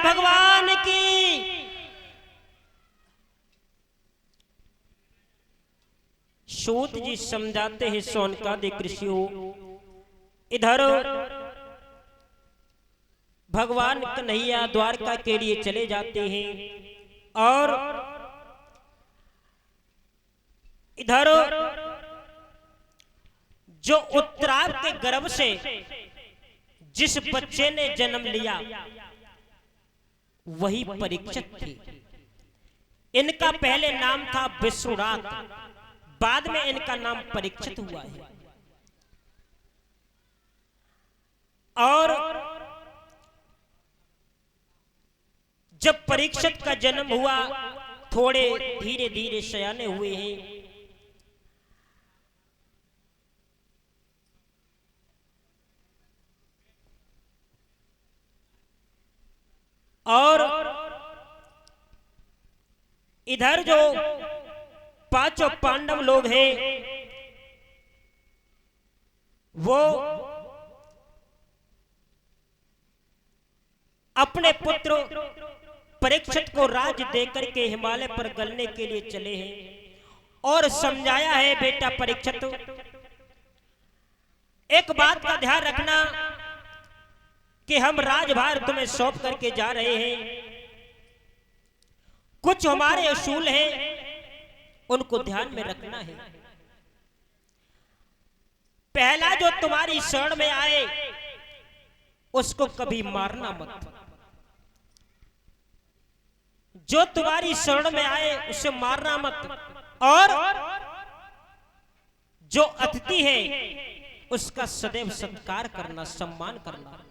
भगवान की। सूत जी समझाते हैं शौनकादिक ऋषियों, इधर भगवान कन्हैया द्वारका के लिए चले जाते हैं और इधर जो उत्तरायण के गर्भ से जिस बच्चे ने जन्म लिया वही परीक्षित थे। इनका पहले नाम था विश्वनाथ, बाद में इनका नाम परीक्षित हुआ है। और जब परीक्षित का जन्म हुआ, थोड़े धीरे धीरे सयाने हुए हैं। और इधर जो पांचों पांडव लोग हैं वो अपने पुत्र परीक्षित को राज्य देकर के हिमालय पर गलने के लिए चले हैं और समझाया है, बेटा परीक्षित एक बात का ध्यान रखना कि हम राजभार तुम्हें सौंप करके जा रहे हैं, कुछ हमारे असूल हैं उनको ध्यान में रखना है। पहला जो तुम्हारी शरण में आए उसको कभी मारना मत, जो तुम्हारी शरण में आए उसे मारना मत, और जो अतिथि है उसका सदैव सत्कार करना, सम्मान करना,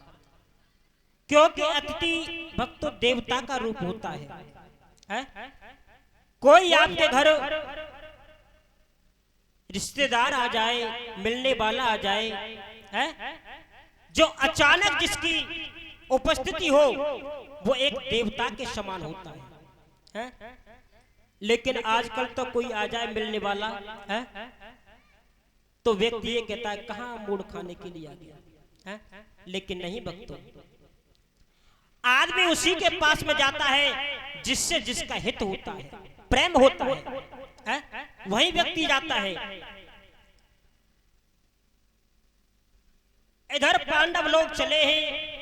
क्योंकि अतिथि भक्त देवता का रूप होता है? कोई आपके घर रिश्तेदार आ जाए, मिलने वाला आ जाए, जो अचानक जिसकी उपस्थिति हो वो एक देवता के समान होता है। लेकिन आजकल तो कोई आ जाए मिलने वाला तो व्यक्ति ये कहता है कहां मूड खाने के लिए आ गया। लेकिन नहीं भक्तों, आदमी उसी के पास में जाता है जिससे जिसका हित होता है, प्रेम होता है, वही व्यक्ति जाता है। इधर पांडव लोग चले हैं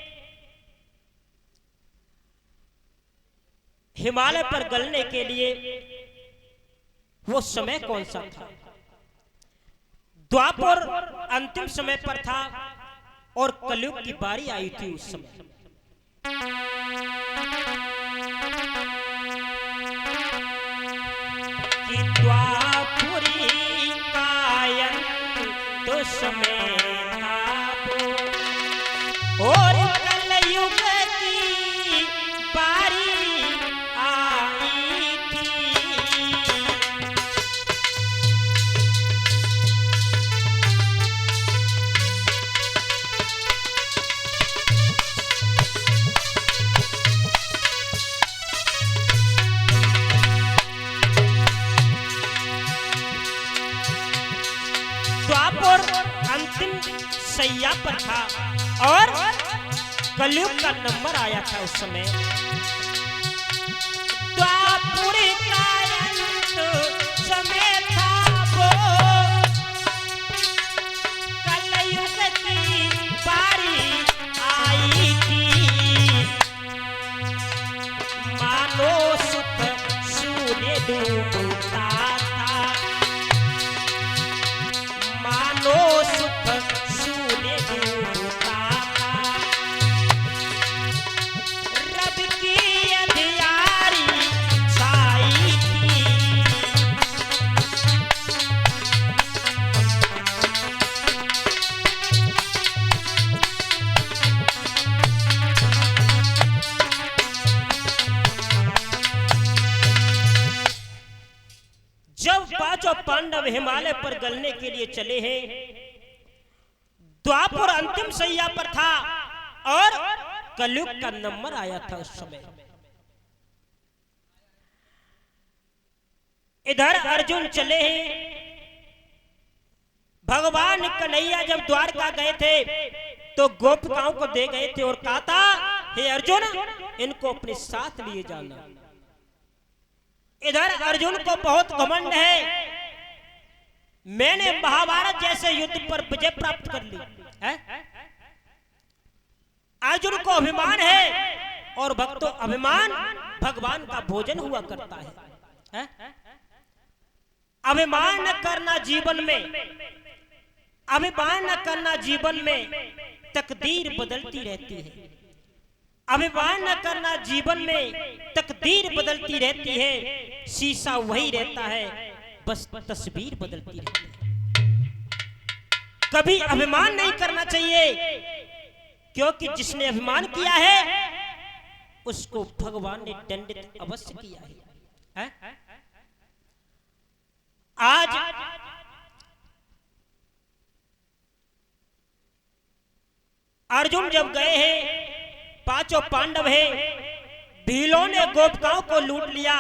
हिमालय पर गलने के लिए। वो समय कौन सा था? द्वापर अंतिम समय पर था और कलयुग की बारी आई थी उस समय। कि द्वापुरी कायन तो समय था और कलयुग की बारी आई थी। द्वापर अंतिम सैया पर था और कलयुग का नंबर आया था उस समय। द्वापर का समय था वो, कलयुग की बारी आई थी। मानो सुख सूर्य डूबता था, मानो सुख सूर्य डूबता था। रब की अंधियारी छाई थी। जब पांचों पांडव हिमालय पर गलने के लिए चले हैं, द्वापर अंतिम सैया पर था और कलयुग का नंबर आया था उस समय। इधर अर्जुन चले हैं। भगवान कन्हैया जब द्वारका गए थे तो गोपिकाओं को दे गए थे और कहा था, हे अर्जुन इनको अपने साथ लिए जाना। इधर अर्जुन को बहुत घमंड है, मैंने महाभारत जैसे युद्ध पर विजय प्राप्त कर ली है? अर्जुन को अभिमान है, और भक्तों अभिमान भगवान का भोजन हुआ करता है? अभिमान न करना जीवन में, अभिमान न करना जीवन में तकदीर बदलती रहती है। अभिमान न करना जीवन में तकदीर बदलती रहती है, शीशा वही रहता है, बस तस्वीर बदलती रहती है। कभी अभिमान नहीं करना चाहिए, क्योंकि जिसने अभिमान किया है उसको भगवान ने दंडित अवश्य किया है? आज अर्जुन जब गए हैं, पांचों पांडव हैं, भीलों ने गोपिकाओं को लूट लिया,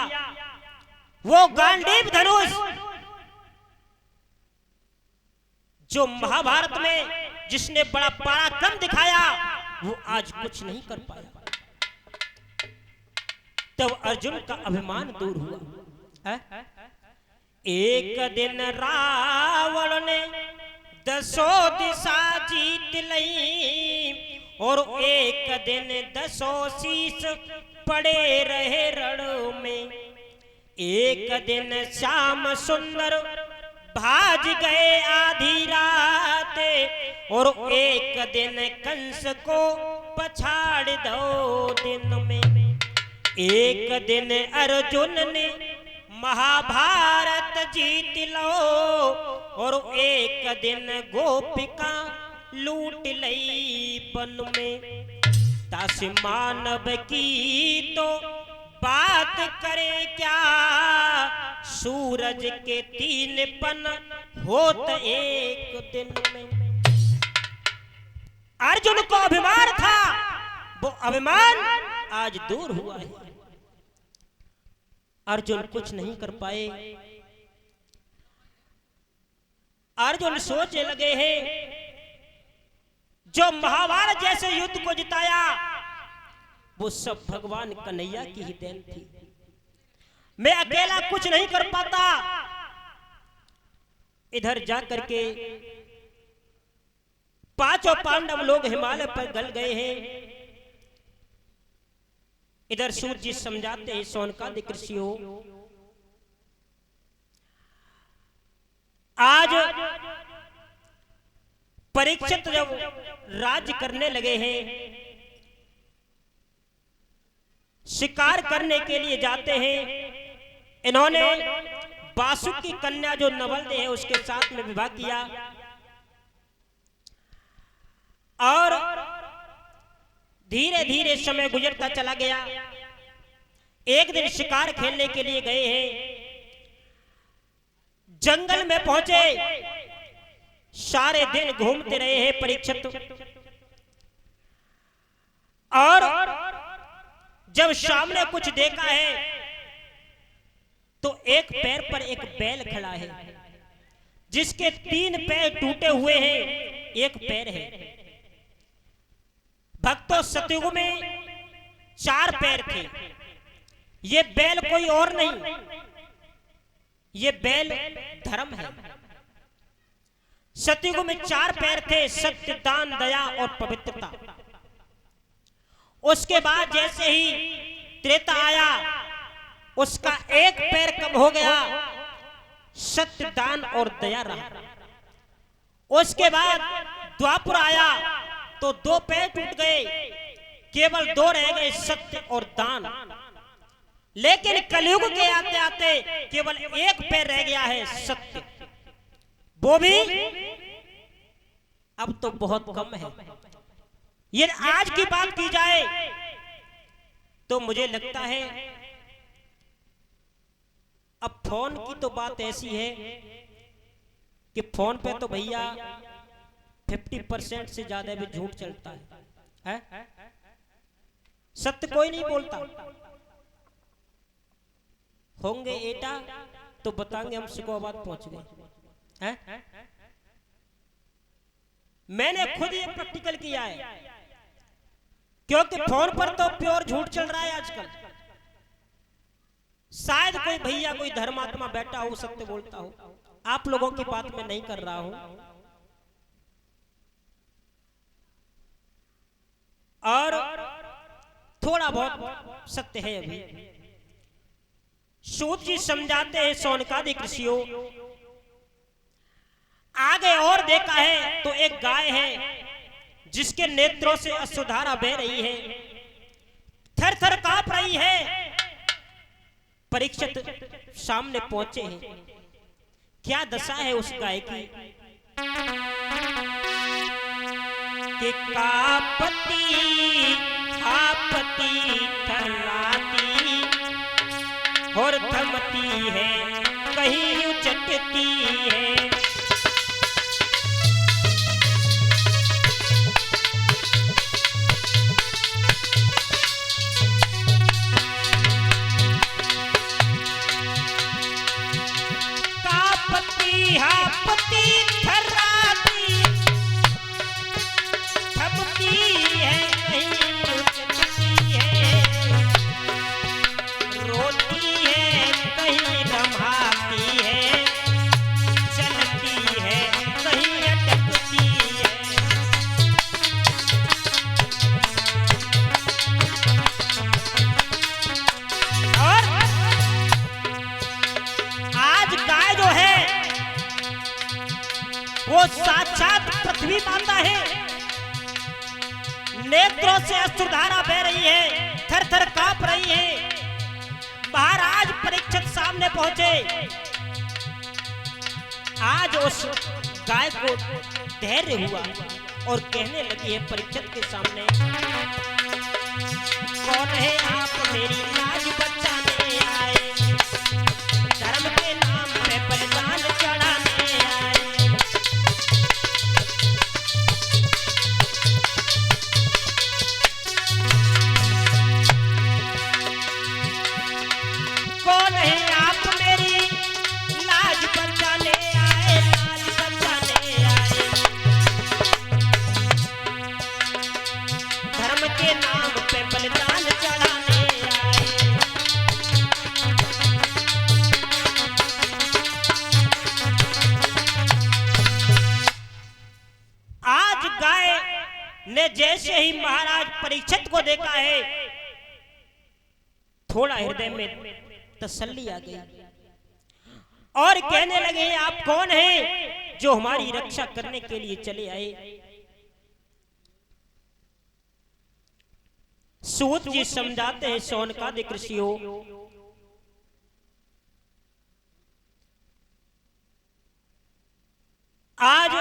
वो गांडीव धनुष जो महाभारत में जिसने बड़ा पराक्रम दिखाया, वो आज कुछ नहीं कर पाया। तब अर्जुन का अभिमान दूर हुआ है? एक दिन रावण ने 10 दिशा जीत लई, और एक दिन 10 शीश पड़े रहे रण में। एक दिन श्याम सुंदर भाज गए आधी रात, और एक दिन कंस को पछाड़ दो दिन में। एक दिन अर्जुन ने महाभारत जीत लो, और एक दिन गोपिका लूट लई वन में। दास मानव की तो बात करे क्या, सूरज के 3 पन होत एक दिन में। अर्जुन को अभिमान था, वो अभिमान आज दूर हुआ है। अर्जुन कुछ नहीं कर पाए। अर्जुन सोचने लगे हैं, जो महाभारत जैसे युद्ध को जिताया वो सब भगवान कन्हैया की ही देन थी, मैं अकेला कुछ नहीं कर पाता। इधर जाकर के पांचों पांडव लोग हिमालय पर गल गए हैं। इधर सूर्य जी समझाते हैं, शौनकादिक ऋषि हो, आज परीक्षित जब राज्य करने लगे हैं, शिकार करने के लिए जाते हैं, इन्होंने बासुक की कन्या जो नवल है उसके साथ में विवाह किया, और धीरे धीरे समय गुजरता चला गया। एक दिन शिकार खेलने के लिए गए हैं, जंगल में पहुंचे, सारे दिन घूमते रहे हैं परीक्षित, और जब सामने कुछ देखा है तो एक पैर पर एक बैल खड़ा है, जिसके 3 पैर टूटे हुए हैं, एक पैर है। भक्तों, सतयुग में 4 पैर थे। ये बैल कोई और नहीं, ये बैल धर्म है। सतयुग में 4 पैर थे, सत्य, दान, दया और पवित्रता। उसके बाद जैसे ही त्रेता आया, उसका एक पैर कम हो गया, सत्य, दान और दया रहा। उसके बाद द्वापर आया तो 2 पैर टूट गए, केवल 2 रह गए, सत्य और दान। लेकिन कलयुग के आते आते केवल एक पैर रह गया है, सत्य, वो भी अब तो बहुत कम है। ये आज की बात की जाए तो मुझे लगता है अब फोन की तो बात ऐसी है कि फोन पे तो भैया 50% से ज्यादा भी झूठ चलता है? सत्य कोई नहीं बोलता। होंगे एटा तो बताएंगे हम सिकोबाद पहुंच गए हैं। मैंने खुद ये प्रैक्टिकल किया है। क्योंकि फोन पर तो प्योर झूठ चल रहा है आजकल। शायद कोई भैया कोई धर्मात्मा बैठा हो सत्य बोलता हो, आप लोगों की बात में नहीं कर रहा हूं। और थोड़ा बहुत सत्य है अभी। सूत जी समझाते हैं शौनकादिक ऋषियों, आगे और देखा है तो एक गाय है जिसके नेत्रों से अश्रुधारा बह रही है, थर थर कांप रही है। परीक्षित सामने पहुंचे हैं, क्या दशा है उस गाय की कि कापती खापती थर्राती और थमती है कहीं उचटती है। कापती हापती थर्राती थमती है कहीं उचटती है, रोती है कहीं रमाती है, चलती है कहीं अटकती है। और आज गाय जो है वो साक्षात पृथ्वी माता है, नेत्रों से अश्रुधारा बह रही है, थर थर कांप रही है। महाराज परीक्षित सामने पहुंचे, आज उस गाय को धैर्य हुआ और कहने लगी है परीक्षित के सामने, कौन है आप मेरी लाज बचाने आए, धर्म के नाम पे बलिदान चढ़ाने आए। कौन है आप मेरी लाज बचाने आए, लाज बचाने आए, धर्म के नाम पे बलिदान चढ़ाने आए। आज गाय ने जैसे ही महाराज परीक्षित को देखा है, थोड़ा हृदय में तसल्ली आ गई और कहने लगे आप कौन हैं जो हमारी रक्षा करने के लिए चले आए। सूत जी समझाते हैं शौनकादिक ऋषियों, आज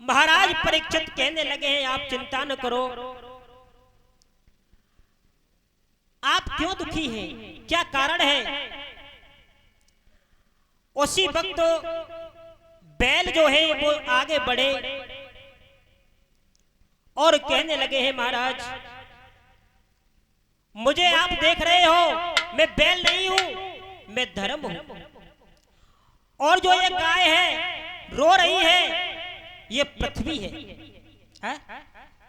महाराज परीक्षित कहने लगे हैं आप चिंता न करो, आप क्यों दुखी हैं, क्या कारण है। उसी वक्त बैल जो है वो आगे बढ़े और कहने लगे हैं महाराज मुझे आप देख रहे हो, मैं बैल नहीं हूं, मैं धर्म हूं। और जो ये गाय है रो रही है ये पृथ्वी है,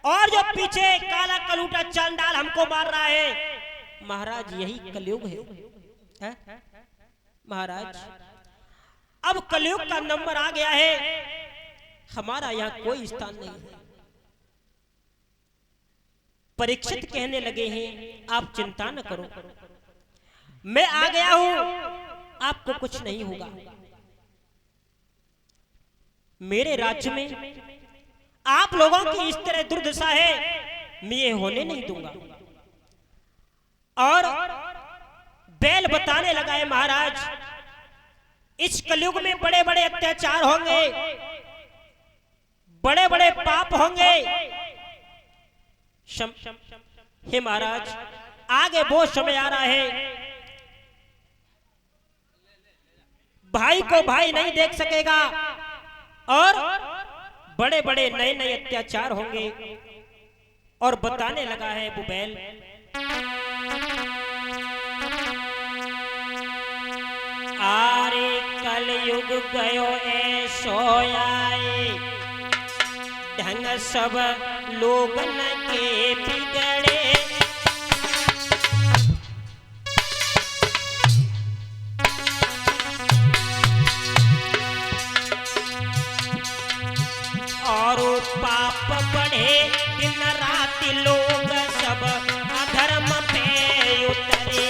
और जो पीछे काला कलूटा चांडाल हमको मार रहा है महाराज यही कलयुग है। महाराज अब कलयुग का नंबर आ गया है, हमारा यहाँ कोई स्थान नहीं है। परीक्षित कहने लगे हैं आप चिंता न करो, मैं आ गया हूं, आपको कुछ नहीं होगा। मेरे राज्य में आप लोगों की इस तरह दुर्दशा है, मैं ये होने नहीं दूंगा। और बैल बताने लगा है महाराज इस कलयुग में बड़े बड़े अत्याचार होंगे, बड़े बड़े पाप होंगे। हे महाराज आगे वो समय आ रहा है, भाई को भाई नहीं देख सकेगा और बड़े बड़े नए नए अत्याचार होंगे। और बताने लगा है वो बैल आरे कलयुग गयो ऐसो आए, ढंग सब लोगन के बिगड़े। और पाप बढ़े दिन रात लोग सब अधर्म पे उतरे।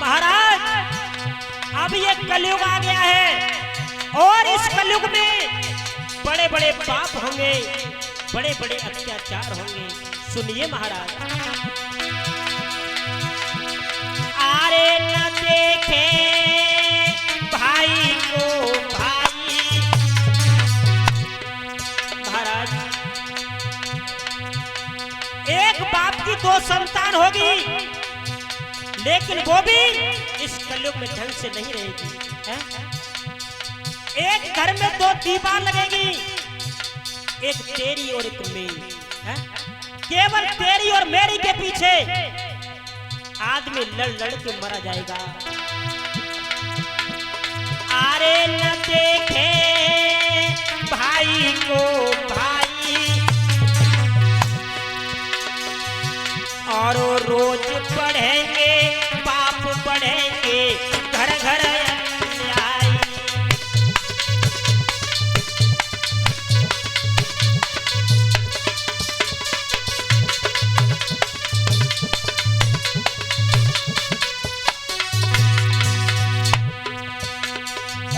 महाराज अब ये कलयुग आ गया है और इस कलयुग में बड़े बड़े पाप होंगे, बड़े बड़े अत्याचार होंगे। सुनिए महाराज, आरे न देखे भाई को भाई। महाराज एक बाप की दो संतान होगी, लेकिन वो भी इस कलयुग में ढंग से नहीं रहेगी। एक घर में दो दीवार लगेगी, एक तेरी और एक मेरी। केवल तेरी और मेरी के पीछे आदमी लड़ लड़ के मरा जाएगा। आरे न देखे भाई को भाई, और रोज बढ़ेंगे पाप बढ़ेंगे, घर घर अन्याय।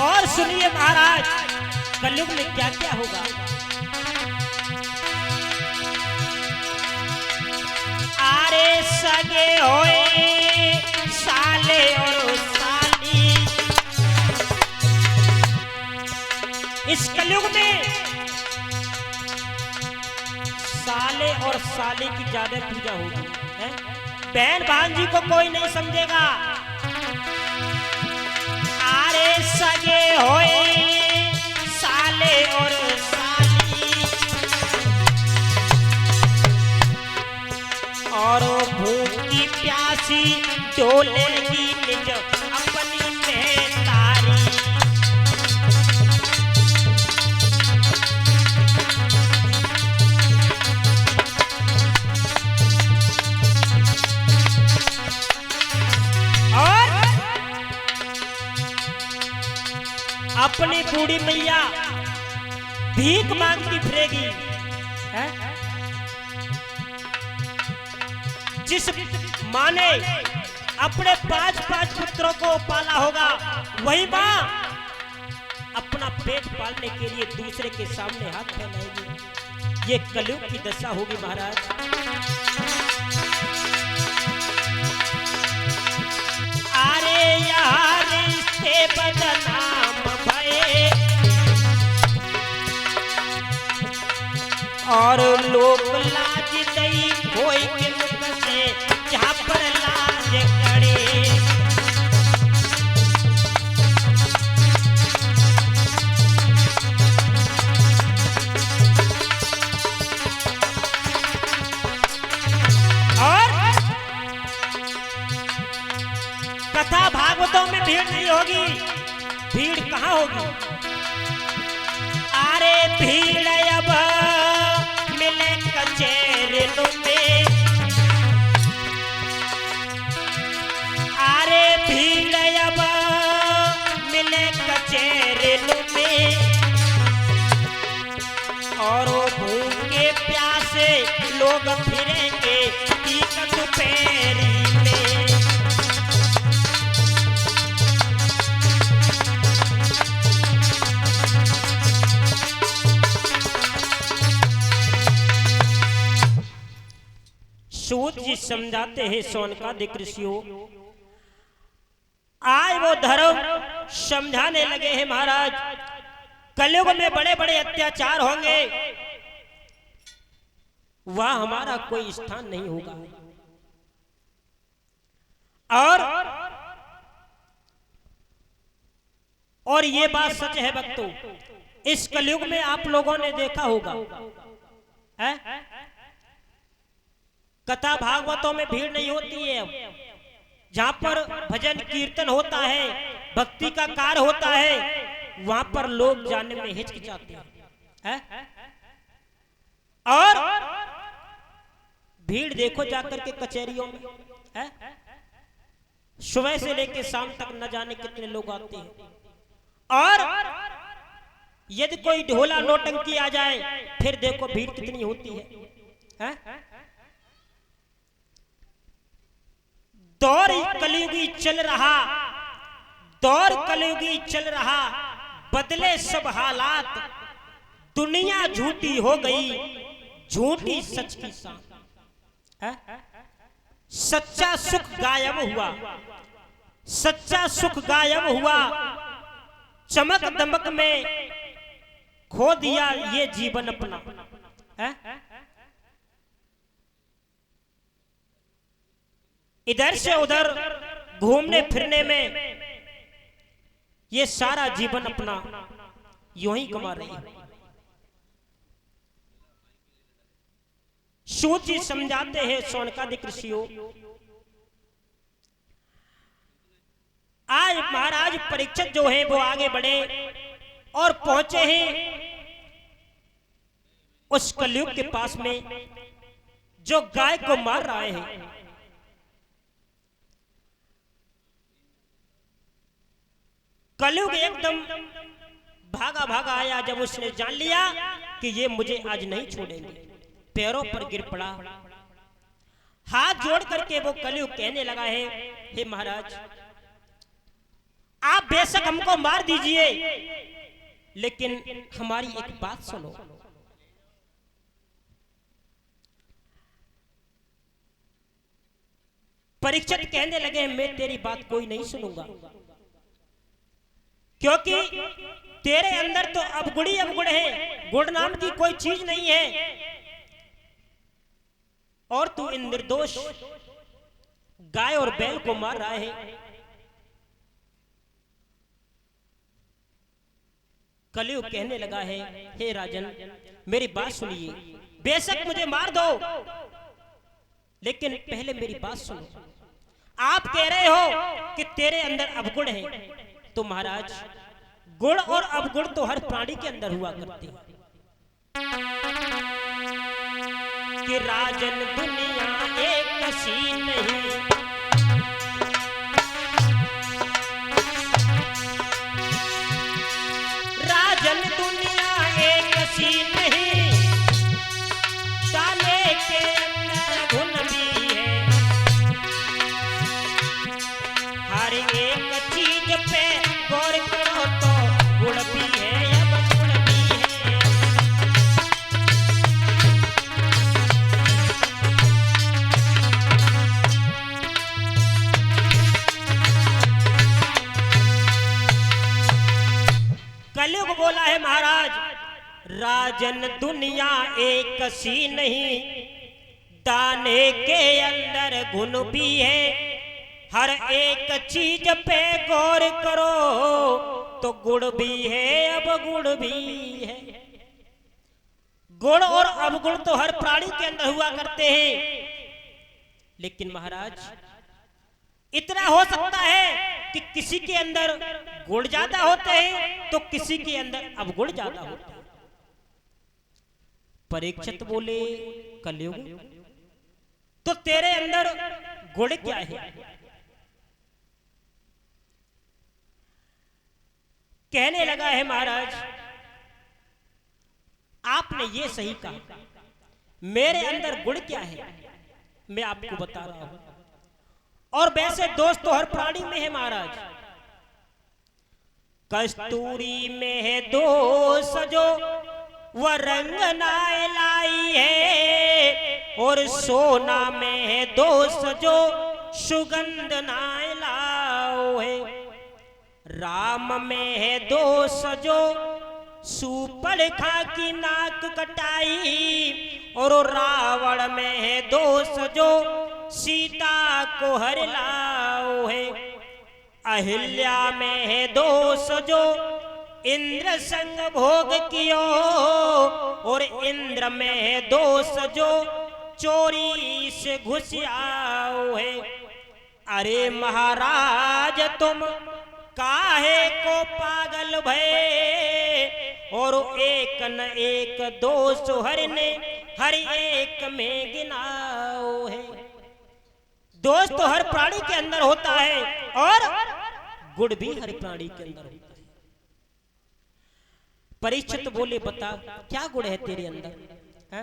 और सुनिए महाराज, कलयुग में क्या क्या होगा। आरे सगे होए साले और साली। इस कलयुग में साले और साली की ज्यादा पूजा होगी। बहन भांजी को कोई नहीं समझेगा। आरे सगे होए साले और साली, और भूखी प्यासी डोलेगी निज अपनी में तारी। और अपनी बूढ़ी मैया भीख मांगती फिरेगी। जिस माँ ने अपने 5-5 पुत्रों को पाला होगा, वही माँ अपना पेट पालने के लिए दूसरे के सामने हाथ फैलाएगी। ये कलयुग की दशा होगी महाराज। आरे यार रिश्ते बदनाम भये, और लोग लाज दई कोई के मुख से जहाँ पर लाज करे। और कथा भागवतों में भीड़ नहीं होगी। भीड़ कहाँ होगी? आरे भीड़ अब मिले कचेरों में। आरे भीड़ अब मिले कचेरों में, और भूखे प्यासे लोग फिरेंगे तीक दुपहरी में। सूत जी समझाते हैं शौनकादिक ऋषियों। आज वो धर्म समझाने लगे हैं महाराज, कलयुग में बड़े बड़े अत्याचार होंगे, वह हमारा कोई स्थान नहीं होगा। और ये बात सच है भक्तों, इस कलयुग में आप लोगों ने देखा होगा कथा भागवतों में भीड़ नहीं होती है। जहां पर भजन कीर्तन होता है, भक्ति का कार्य होता है, वहां पर लोग जाने में हिचकिचाते हैं। और भीड़ देखो जाकर के कचहरियों में है? सुबह से लेकर शाम तक न जाने कितने लोग आते हैं। और यदि कोई ढोला नौटंकी आ जाए फिर देखो भीड़ कितनी होती है? दौर कलयुगी चल रहा, दौर कलयुगी चल रहा, बदले सब हालात, दुनिया झूठी हो गई, झूठी सच की साथ। सच्चा सुख गायब हुआ, सच्चा सुख गायब हुआ, चमक दमक में खो दिया ये जीवन अपना। इधर से उधर घूमने फिरने में ये सारा जीवन अपना यूं ही कमा रही है। सूची समझाते हैं सोनकादिक ऋषियों। आज महाराज परीक्षित जो है वो आगे बढ़े और पहुंचे हैं उस कलयुग के पास में जो गाय को मार रहे हैं। कलयुग एकदम भागा भागा आया। जब उसने जान लिया कि ये मुझे आज नहीं छोड़ेंगे, पैरों पर गिर पड़ा, हाथ जोड़ करके वो कलयुग कहने लगा है, हे महाराज आप बेशक हमको मार दीजिए, लेकिन हमारी एक बात सुनो। परीक्षित कहने लगे, मैं तेरी बात कोई नहीं सुनूंगा, क्योंकि तेरे अंदर तो अवगुण ही अवगुण है, गुण नाम की कोई चीज नहीं है, और तू इन निर्दोष गाय और बैल को मार रहा है। कलयुग कहने लगा है, हे राजन मेरी बात सुनिए, बेशक मुझे मार दो, लेकिन पहले मेरी बात सुनो। आप कह रहे हो कि तेरे अंदर अवगुण है, तो महाराज गुण और अवगुण तो हर प्राणी के अंदर हुआ करते हैं। कि राजन दुनिया एक सी नहीं, राजन दुनिया एक सी नहीं, ताले के अंदर गुण भी है, हर एक चीज पे गौर करो तो गुण भी है, अब गुण भी है। कलयुग बोला है महाराज, राजन दुनिया एक सी नहीं, दाने के अंदर गुण भी है, हर एक चीज पे गौर करो तो गुण भी है, अब गुण भी है। गुण और अवगुण तो हर प्राणी के अंदर हुआ करते हैं, लेकिन महाराज इतना हो सकता है कि किसी के अंदर गुण ज्यादा होते हैं तो किसी के अंदर अवगुण ज्यादा होते हैं। परीक्षित बोले, कलयुग तो तेरे अंदर गुण क्या है? कहने लगा है, महाराज आपने ये सही कहा, मेरे अंदर गुण क्या है मैं आपको बता रहा हूं। और वैसे दोस्त तो हर प्राणी में है महाराज। कस्तूरी में है दोष जो वह रंग ना लाई है, और सोना में है दोष जो सुगंध ना लाओ है। राम में है दोष जो सुपड़ खा की नाक कटाई, और रावण में है दोष जो सीता को हर लाओ है। अहिल्या में है दोष जो इंद्र संग भोग कियो, और इंद्र में है दोष जो चोरी से घुस आओ है। अरे महाराज तुम काहे को पागल भये, और एक न एक दोष हर ने हर एक में गिनाओ है। दोष तो हर प्राणी के अंदर होता है और गुण भी हर प्राणी के अंदर होता है। परीक्षित बोले बता क्या गुण है तेरे अंदर, है?